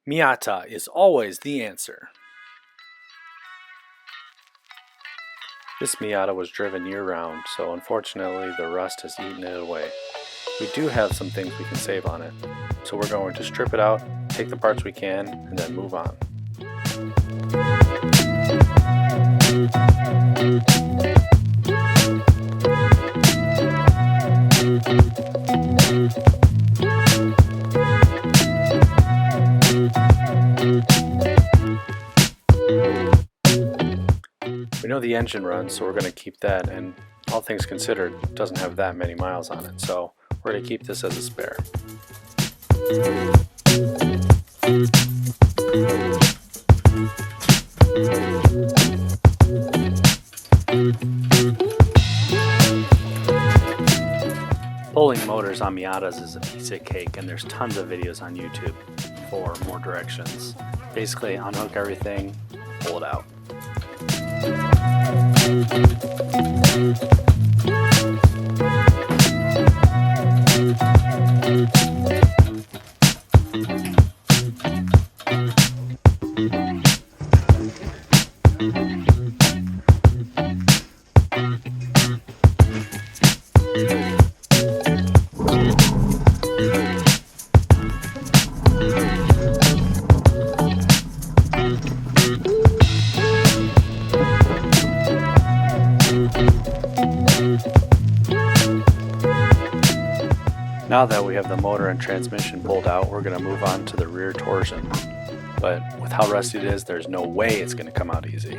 Miata is always the answer. This Miata was driven year-round, so unfortunately the rust has eaten it away. We do have some things we can save on it, so we're going to strip it out, take the parts we can, and then move on. We know the engine runs, so we're going to keep that, and all things considered, it doesn't have that many miles on it, so we're going to keep this as a spare. Pulling motors on Miatas is a piece of cake, and there's tons of videos on YouTube for more directions. Basically, unhook everything, pull it out. Now that we have the motor and transmission pulled out, we're going to move on to the rear torsion. But with how rusty it is, there's no way it's going to come out easy.